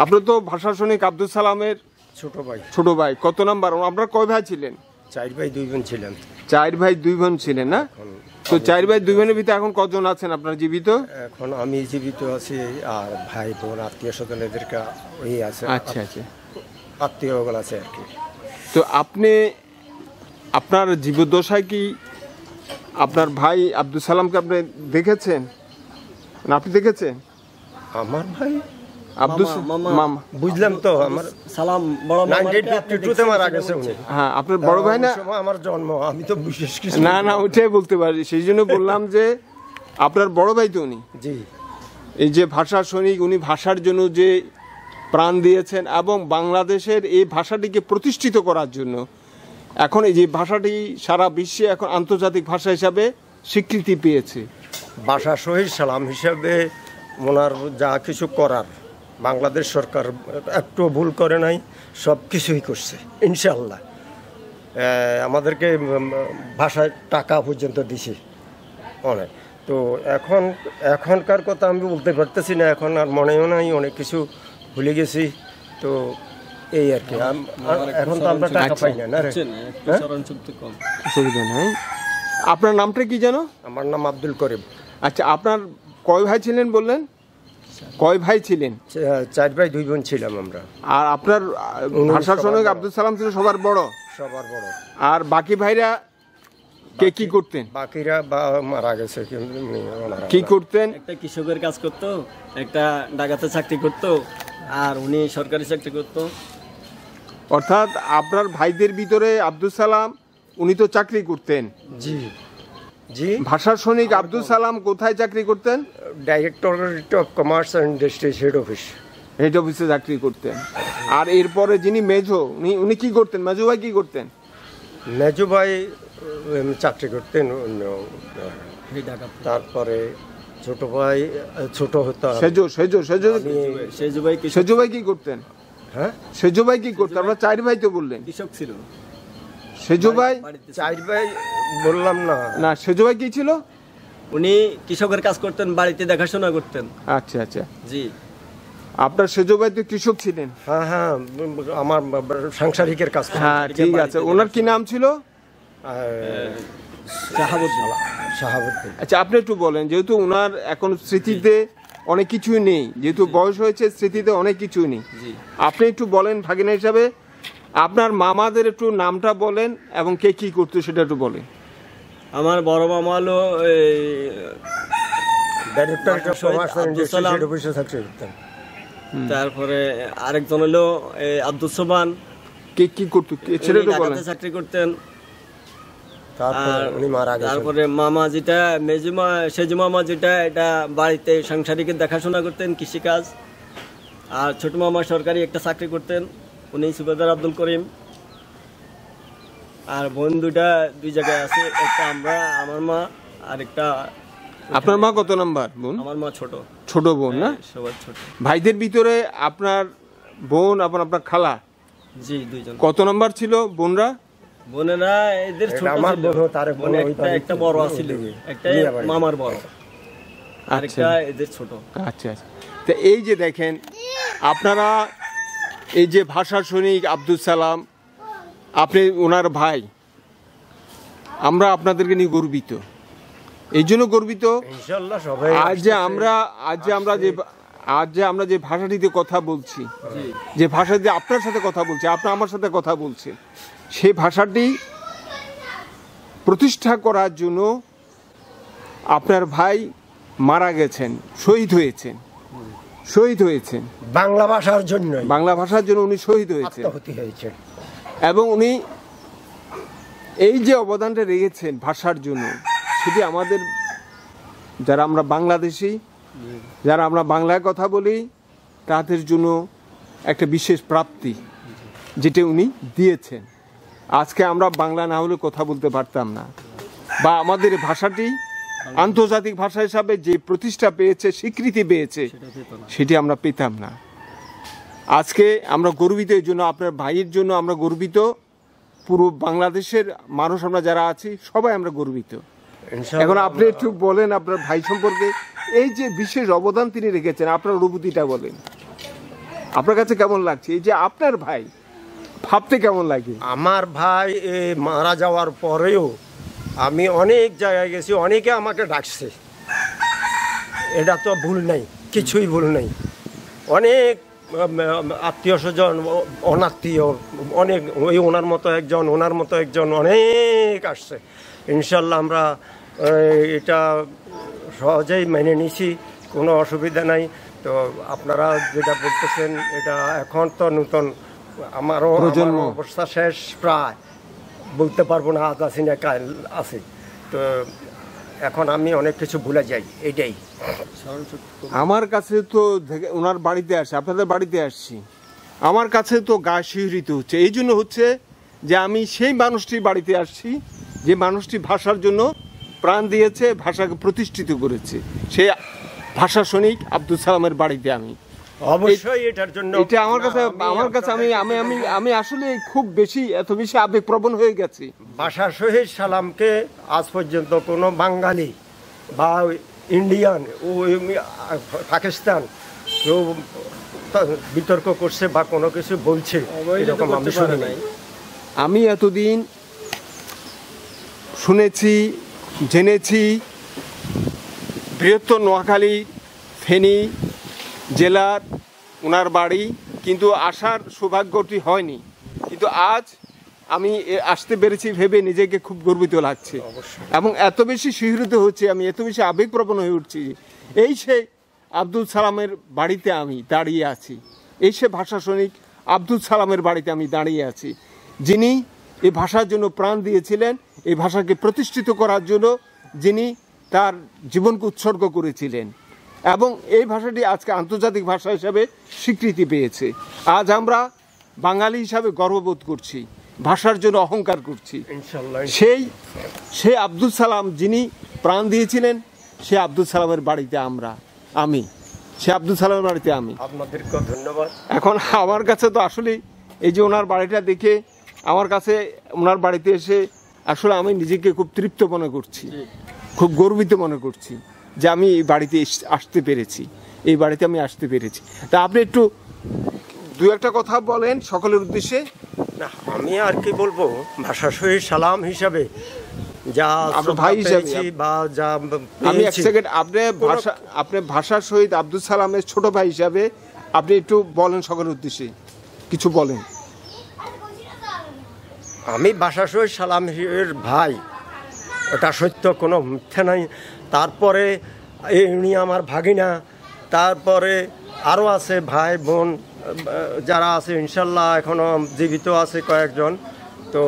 আপনি তো ভাষা সৈনিক আব্দুল সালামের ছোট ভাই। কত নাম্বার? আপনারা কয় ভাই ছিলেন? 4 ভাই 2 বোন ছিলেন। 4 ভাই 2 বোন ছিলেন না? তো 4 ভাই 2 বোনের ভিতরে এখন কজন আছেন আপনার জীবিত? এখন আমি জীবিত আছি, আর ভাই বোন আত্মীয় স্বজন এদেরকে ওই আছে। আচ্ছা আচ্ছা, আত্মীয়গুলো আছে আর কি। তো আপনি আপনার জীবদ্দশায় কি আপনার ভাই আব্দুল সালামকে আপনি দেখেছেন না? আপনি দেখেছেন? আমার ভাই আব্দুল মামা, বুঝলাম তো, আমার সালাম বড় মামা 1952 তে মারা গেছে উনি। হ্যাঁ, আপনার বড় ভাই না? আমার জন্ম, আমি তো বিশেষ কিছু না না, ওইটাই বলতে পারি, সেই জন্য বললাম যে আপনার বড় ভাই তো উনি। জি, এই যে ভাষা সৈনিক, উনি ভাষার জন্য যে প্রাণ দিয়েছেন এবং বাংলাদেশের এই ভাষাটিকে প্রতিষ্ঠিত করার জন্য এখন এই যে ভাষাটি সারা বিশ্বে এখন আন্তর্জাতিক ভাষা হিসাবে স্বীকৃতি পেয়েছে। ভাষা শহীদ সালাম হিসাবে ওনার যা কিছু করার বাংলাদেশ সরকার একটু ভুল করে নাই, সব কিছুই করছে ইনশাআল্লাহ। আমাদেরকে ভাষায় টাকা পর্যন্ত দিছে অনেক। তো এখনকার কথা আমি বলতে পারতেছি না, এখন আর মনেও নাই, অনেক কিছু ভুলে গেছি। তো এই আর কি, এখন তো আমরা টাকা পাই না রে। অসুবিধা নাই। আপনার নামটা কি জানো? আমার নাম আব্দুল করিম। আচ্ছা, আপনার কয় ভাই ছিলেন বললেন? কয় ভাই ছিলেন? 4 ভাই 2 বোন ছিলাম আমরা। আর আপনার ভাষা সৈনিক আব্দুল সালাম ছিল সবার বড়? সবার বড়। আর বাকি ভাইরা কে কি করতেন? বাকিরা মারা গেছে। কি করতেন? একটা কৃষকের কাজ করতো, একটা ডাকাতে চাকরি করতো, আর উনি সরকারি চাকরি করতো। অর্থাৎ আপনার ভাইদের ভিতরে আব্দুল সালাম উনি তো চাকরি করতেন। জি জি। ভাষা সৈনিক আব্দুল সালাম কোথায় চাকরি করতেন? Directorate of commerce and industries head office. Head অফিসে চাকরি করতেন। আর এরপরে যিনি মেজো, উনি কি করতেন? মেজো ভাই কি করতেন? মেজো ভাই চাকরি করতেন। তারপরে ছোট ভাই ছোট হতো সেজো ভাই কি করতেন? হ্যাঁ, সেজো ভাই কি করতেন? আপনারা 4 ভাই তো বললেন। কৃষক ছিল সেজো ভাই। 4 ভাই বললাম না? না, সেজো ভাই কি ছিল? উনি কৃষকের কাজ করতেন, বাড়িতে দেখাশোনা করতেন। আচ্ছা আচ্ছা, জি। আপনার সেজো ভাই তো কৃষক ছিলেন। হ্যাঁ হ্যাঁ, আমার সাংসারিকের কাজ। হ্যাঁ, ঠিক আছে। ওনার কি নাম ছিল? শাহাবুদ্দিন। আচ্ছা, আপনি একটু বলেন, যেহেতু ওনার এখন স্মৃতিতে অনেক কিছুই নেই, যেহেতু বয়স হয়েছে, স্মৃতিতে অনেক কিছুই নেই, আপনি একটু বলেন ভাগিনা হিসাবে আপনার মামাদের একটু নামটা বলেন এবং কে কি করতো সেটা একটু বলেন। আমার বড় মামা হলো তারপরে আরেকজন হলো আব্দুল সোবান। কে কি করতো সেটা বলেন। চাকরি করতেন। তারপরে তারপরে মামা যেটা সেজু মামা যেটা, এটা বাড়িতে সাংসারিকের দেখাশোনা করতেন, কৃষিকাজ। আর ছোট মামা সরকারি একটা চাকরি করতেন, উনি সুবেদার আব্দুল করিম। আর বোন 2 জায়গায় আছে, একটা আমার মা, আর একটা। আপনার মা কত নাম্বার বোন? আমার মা ছোট। ছোট বোন না? সবার ছোট। ভাইদের ভিতরে আপনার বোন এবং আপনার খালা? জি, 2 জন। কত নাম্বার ছিল বোনরা? বোনেরা এদের ছোট ছিল, একটা বড় আছিল, একটা মামার বড়, আরেকটা এদের ছোট। আচ্ছা আচ্ছা। তো এই যে দেখেন আপনারা, এই যে ভাষা সৈনিক আব্দুল সালাম, আপনি ওনার ভাই, আমরা আপনাদেরকে নিয়ে গর্বিত। এই জন্য গর্বিত আজ যে আমরা যে ভাষাটিতে কথা বলছি, যে ভাষাতে আপনার সাথে কথা বলছি, আপনি আমার সাথে কথা বলছেন, সেই ভাষাটি প্রতিষ্ঠা করার জন্য আপনার ভাই মারা গেছেন, শহীদ হয়েছেন বাংলা ভাষার জন্য। উনি শহীদ হয়েছেন এবং উনি এই যে অবদানটা রেখেছেন ভাষার জন্য, সেটি আমাদের যারা আমরা বাংলাদেশি, যারা আমরা বাংলায় কথা বলি, তাদের জন্য একটা বিশেষ প্রাপ্তি যেটা উনি দিয়েছেন। আজকে আমরা বাংলা না হলে কথা বলতে পারতাম না, বা আমাদের ভাষাটি আন্তর্জাতিক ভাষা হিসাবে যে প্রতিষ্ঠা পেয়েছে, স্বীকৃতি পেয়েছে, সেটি আমরা পেতাম না। আজকে আমরা গর্বিত, এই জন্য আপনার ভাইয়ের জন্য আমরা গর্বিত। পুরো বাংলাদেশের মানুষ আমরা যারা আছি সবাই আমরা গর্বিত। এখন আপনি একটু বলেন আপনার ভাই সম্পর্কে, এই যে বিশেষ অবদান তিনি রেখেছেন, আপনার অনুভূতিটা বলেন। আপনার কাছে কেমন লাগছে এই যে আপনার ভাই, ভাবতে কেমন লাগে? আমার ভাই মারা যাওয়ার পরেও আমি অনেক জায়গায় গেছি, অনেকে আমাকে ডাকছে, এটা তো ভুল নাই, কিছুই ভুল নাই। অনেক আত্মীয় স্বজন, অনাত্মীয় অনেক, ওই ওনার মতো একজন, ওনার মতো একজন, অনেক আসছে। ইনশাল্লাহ আমরা এটা সহজেই মেনে নিছি, কোনো অসুবিধা নাই। তো আপনারা যেটা বলতেছেন এটা এখন তো নতুন, আমারও অবস্থা শেষ প্রায়, বলতে পারবো না আজ আছি না কাল আছি। তো এখন আমি অনেক কিছু ভুলে যাই, এটাই। আমার কাছে তো ওনার বাড়িতে আসছি, আপনাদের বাড়িতে আসছি, আমার কাছে তো গা শিহরিত হচ্ছে। এই জন্য হচ্ছে যে আমি সেই মানুষটির বাড়িতে আসছি যে মানুষটি ভাষার জন্য প্রাণ দিয়েছে, ভাষাকে প্রতিষ্ঠিত করেছে, সে ভাষা সৈনিক আব্দুল সালামের বাড়িতে আমি অবশ্যই এটার জন্য এটা আমার কাছে আমি আসলে খুব বেশি, এত বেশি আবেগপ্রবণ হয়ে গেছি। ভাষা শহীদ সালামকে আজ পর্যন্ত কোনো বাঙালি বা ইন্ডিয়ান ও পাকিস্তান কেউ বিতর্ক করছে বা কোনো কিছু বলছে এরকম আমি শুনি নাই। আমি এতদিন শুনেছি, জেনেছি বৃহত্তর নোয়াখালী ফেনী জেলার ওনার বাড়ি, কিন্তু আসার সৌভাগ্যটি হয়নি। কিন্তু আজ আমি আসতে পেরেছি ভেবে নিজেকে খুব গর্বিত লাগছে এবং এত বেশি শিহরিত হচ্ছে, আমি এত বেশি আবেগপ্রবণ হয়ে উঠছি। এই সে আব্দুল সালামের বাড়িতে আমি দাঁড়িয়ে আছি, এই সে ভাষা সৈনিক আব্দুল সালামের বাড়িতে আমি দাঁড়িয়ে আছি, যিনি এই ভাষার জন্য প্রাণ দিয়েছিলেন, এই ভাষাকে প্রতিষ্ঠিত করার জন্য যিনি তার জীবনকে উৎসর্গ করেছিলেন। এবং এই ভাষাটি আজকে আন্তর্জাতিক ভাষা হিসাবে স্বীকৃতি পেয়েছে। আজ আমরা বাঙালি হিসাবে গর্ববোধ করছি, ভাষার জন্য অহংকার করছি। সেই আব্দুল সালাম যিনি প্রাণ দিয়েছিলেন, সে আব্দুল সালামের বাড়িতে সে আব্দুল সালামের বাড়িতে আমি। আপনাদেরকে ধন্যবাদ। এখন আমার কাছে তো আসলে এই যে ওনার বাড়িটা দেখে, আমার কাছে ওনার বাড়িতে এসে আসলে আমি নিজেকে খুব তৃপ্ত মনে করছি, খুব গর্বিত মনে করছি যে আমি এই বাড়িতে আসতে পেরেছি, এই বাড়িতে আমি আসতে পেরেছি। তা আপনি একটু দু একটা কথা বলেন সকলের উদ্দেশ্যে। না, আমি আর কি বলবো, ভাষা শহীদ সালাম হিসাবে যা ভাই হিসাবে বা যা আমি এক সেকেন্ড, আপনি ভাষা শহীদ আব্দুল সালামের ছোট ভাই হিসাবে আপনি একটু বলেন সকলের উদ্দেশ্যে, কিছু বলেন। আমি ভাষা শহীদ সালামের ভাই, এটা সত্য, কোনো মিথ্যা নাই। তারপরে উনি আমার ভাগিনা, তারপরে আরও আছে ভাই বোন যারা আছে, ইনশাল্লাহ এখনও জীবিত আছে কয়েকজন। তো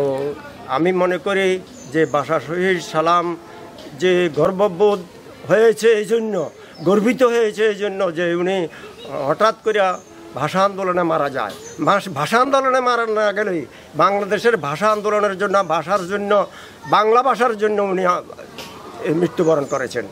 আমি মনে করি যে ভাষা শহীদ সালাম যে গর্ববোধ হয়েছে এই জন্য, গর্বিত হয়েছে এই জন্য যে উনি হঠাৎ করে ভাষা আন্দোলনে মারা যায়। ভাষা আন্দোলনে মারা না গেলেই বাংলাদেশের ভাষা আন্দোলনের জন্য, ভাষার জন্য, বাংলা ভাষার জন্য উনি মৃত্যুবরণ করেছেন।